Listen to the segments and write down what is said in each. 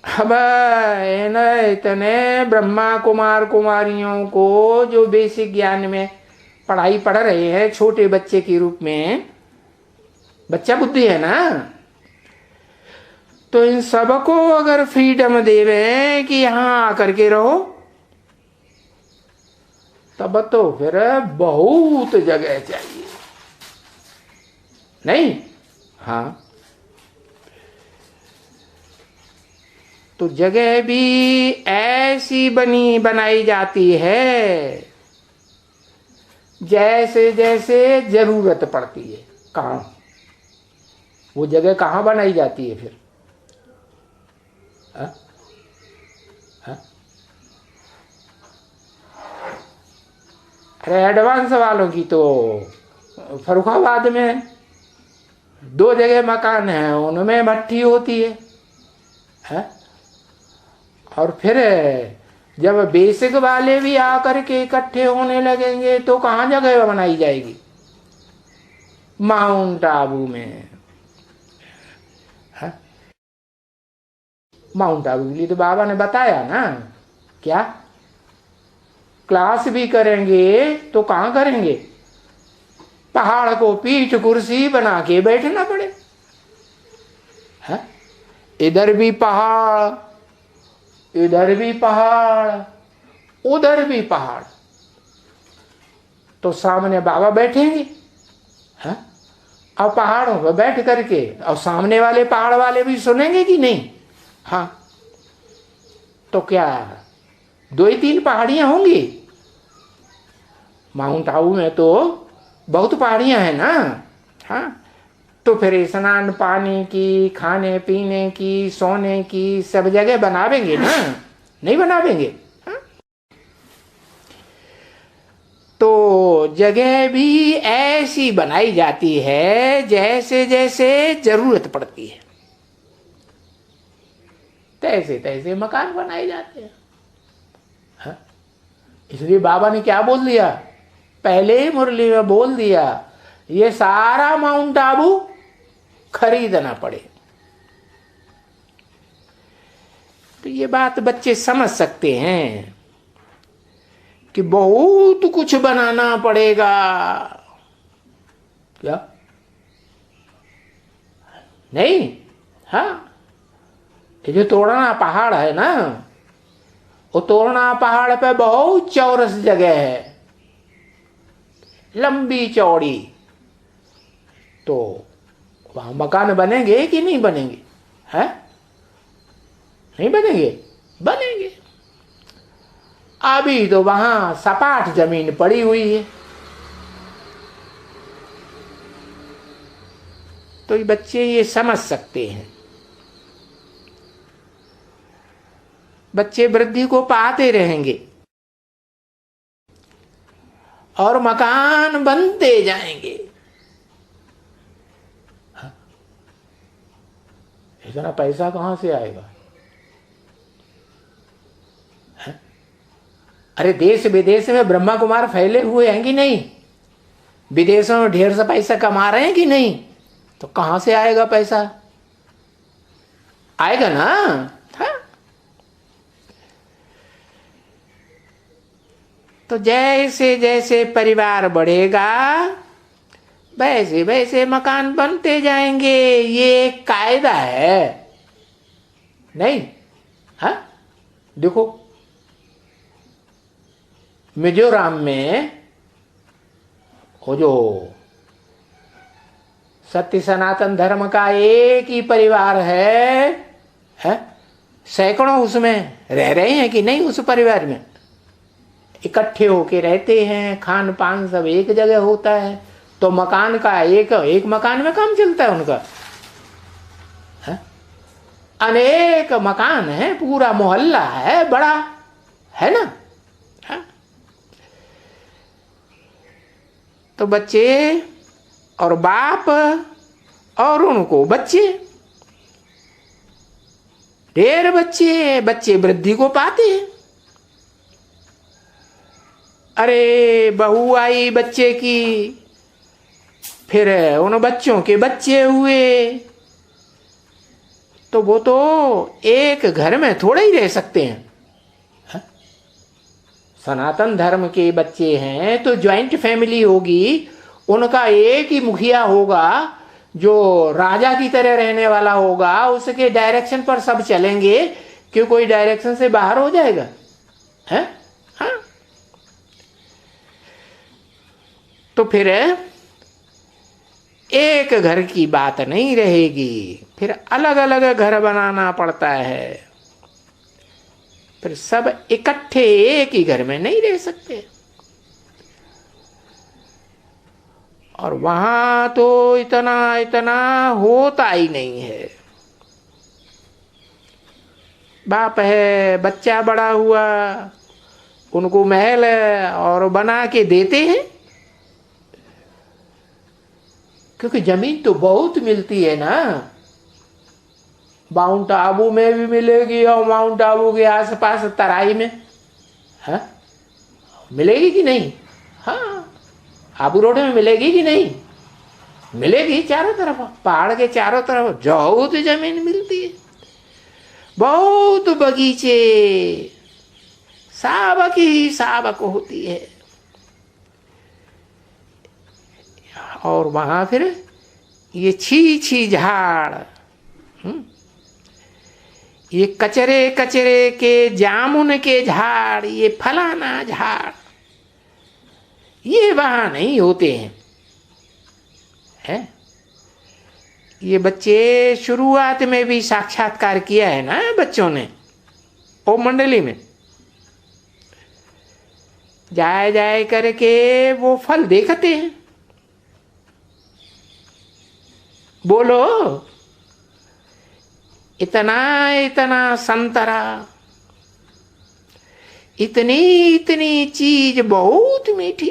अब इतने ब्रह्मा कुमार कुमारियों को जो बेसिक ज्ञान में पढ़ाई पढ़ रहे हैं छोटे बच्चे के रूप में, बच्चा बुद्धि है ना, तो इन सबको अगर फ्रीडम देवे कि यहां आकर के रहो, तब तो फिर बहुत जगह चाहिए, नहीं? हाँ, तो जगह भी ऐसी बनाई जाती है जैसे जैसे जरूरत पड़ती है। कहाँ वो जगह कहाँ बनाई जाती है फिर? हा? हा? अरे एडवांस वालों की तो फर्रुखाबाद में 2 जगह मकान है, उनमें भट्ठी होती है? और फिर जब बेसिक वाले भी आकर के इकट्ठे होने लगेंगे तो कहाँ जगह बनाई जाएगी? माउंट आबू में। है? माउंट आबू के लिए तो बाबा ने बताया ना, क्या क्लास भी करेंगे तो कहाँ करेंगे? पहाड़ को पीठ कुर्सी बना के बैठना पड़े। है? इधर भी पहाड़, इधर भी पहाड़, उधर भी पहाड़, तो सामने बाबा बैठेंगे। है? और पहाड़ों पर बैठ करके और सामने वाले पहाड़ वाले भी सुनेंगे कि नहीं? हाँ, तो क्या 2 ही 3 पहाड़ियां होंगी? माउंट आबू में तो बहुत पहाड़ियां हैं ना। हाँ, तो फिर स्नान पानी की, खाने पीने की, सोने की सब जगह बनावेंगे ना, नहीं बनावेंगे? हाँ? तो जगह भी ऐसी बनाई जाती है जैसे जैसे जरूरत पड़ती है, तैसे तैसे मकान बनाए जाते हैं। हाँ? इसलिए बाबा ने क्या बोल दिया, पहले ही मुरली में बोल दिया, ये सारा माउंट आबू खरीदना पड़े। तो ये बात बच्चे समझ सकते हैं कि बहुत कुछ बनाना पड़ेगा। क्या नहीं? हाँ, ये जो तोड़ना पहाड़ है ना, वो तोड़ना पहाड़ पे बहुत चौरस जगह है, लंबी चौड़ी, तो वहां मकान बनेंगे कि नहीं बनेंगे? हैं? नहीं बनेंगे? बनेंगे। अभी तो वहां सपाट जमीन पड़ी हुई है। तो ये बच्चे ये समझ सकते हैं, बच्चे वृद्धि को पाते रहेंगे और मकान बनते जाएंगे। इतना पैसा कहां से आएगा? है? अरे देश विदेश में ब्रह्मा कुमार फैले हुए हैं कि नहीं? विदेशों में ढेर सा पैसा कमा रहे हैं कि नहीं? तो कहां से आएगा पैसा? आएगा ना। हाँ? तो जैसे जैसे परिवार बढ़ेगा वैसे वैसे मकान बनते जाएंगे, ये एक कायदा है, नहीं? हाँ, देखो मिजोरम में वो जो सत्य सनातन धर्म का एक ही परिवार है? सैकड़ों उसमें रह रहे हैं कि नहीं? उस परिवार में इकट्ठे होके रहते हैं, खान पान सब एक जगह होता है, तो मकान का एक मकान में काम चलता है उनका। है? अनेक मकान है, पूरा मोहल्ला है बड़ा, है ना? है? तो बच्चे और बाप और उनको बच्चे, ढेर बच्चे वृद्धि को पाते हैं। अरे बहू आई बच्चे की, फिर उन बच्चों के बच्चे हुए, तो वो तो एक घर में थोड़े ही रह सकते हैं। सनातन धर्म के बच्चे हैं तो ज्वाइंट फैमिली होगी, उनका एक ही मुखिया होगा जो राजा की तरह रहने वाला होगा, उसके डायरेक्शन पर सब चलेंगे। क्यों कोई डायरेक्शन से बाहर हो जाएगा? है हाँ। तो फिर एक घर की बात नहीं रहेगी, फिर अलग अलग घर बनाना पड़ता है, फिर सब इकट्ठे एक ही घर में नहीं रह सकते। और वहां तो इतना इतना होता ही नहीं है। बाप है, बच्चा बड़ा हुआ, उनको महल और बना के देते हैं, क्योंकि जमीन तो बहुत मिलती है ना। माउंट आबू में भी मिलेगी और माउंट आबू के आसपास तराई में, हाँ मिलेगी कि नहीं? हाँ, आबू रोड में मिलेगी कि नहीं? मिलेगी। चारों तरफ पहाड़ के चारों तरफ बहुत जमीन मिलती है, बहुत बगीचे, साबक ही साबक होती है। और वहां फिर ये छी झाड़, ये कचरे कचरे के जामुन के झाड़, ये फलाना झाड़, ये वहां नहीं होते हैं। है? ये बच्चे शुरुआत में भी साक्षात्कार किया है ना बच्चों ने, ओ मंडली में जाए जाए करके वो फल देखते हैं। बोलो, इतना इतना संतरा, इतनी इतनी चीज बहुत मीठी,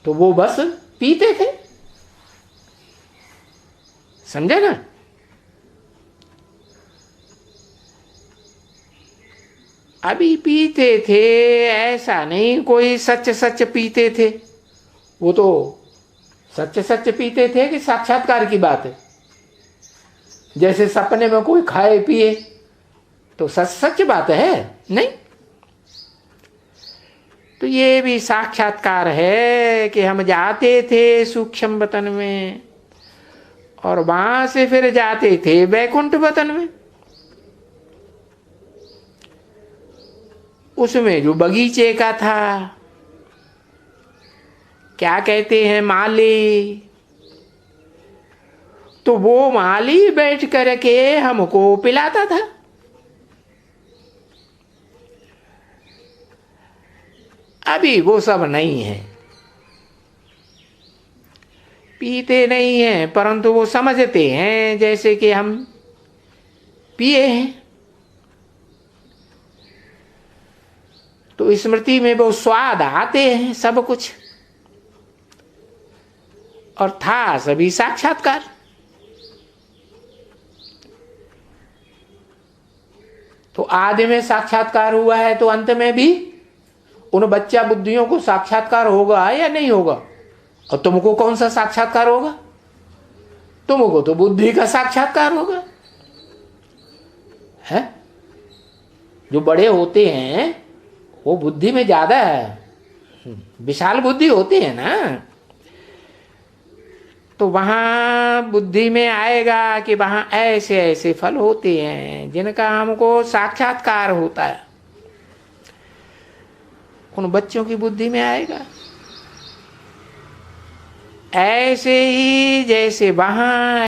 तो वो बस पीते थे। समझे ना? अभी पीते थे, ऐसा नहीं कोई सच सच पीते थे। वो तो सच सच पीते थे कि साक्षात्कार की बात है। जैसे सपने में कोई खाए पिए तो सच सच बात है नहीं। तो ये भी साक्षात्कार है कि हम जाते थे सूक्ष्म वतन में और वहां से फिर जाते थे वैकुंठ वतन में। उसमें जो बगीचे का था, क्या कहते हैं, माली, तो वो माली बैठ करके हमको पिलाता था। अभी वो सब नहीं है, पीते नहीं हैं, परंतु वो समझते हैं जैसे कि हम पिए हैं। तो स्मृति में वो स्वाद आते हैं सब कुछ, और था सभी साक्षात्कार। तो आदि में साक्षात्कार हुआ है तो अंत में भी उन बच्चा बुद्धियों को साक्षात्कार होगा या नहीं होगा? और तुमको कौन सा साक्षात्कार होगा? तुमको तो बुद्धि का साक्षात्कार होगा। है? जो बड़े होते हैं वो बुद्धि में ज्यादा विशाल बुद्धि होती है ना, तो वहां बुद्धि में आएगा कि वहां ऐसे ऐसे फल होते हैं जिनका हमको साक्षात्कार होता है। उन बच्चों की बुद्धि में आएगा। ऐसे ही जैसे वहां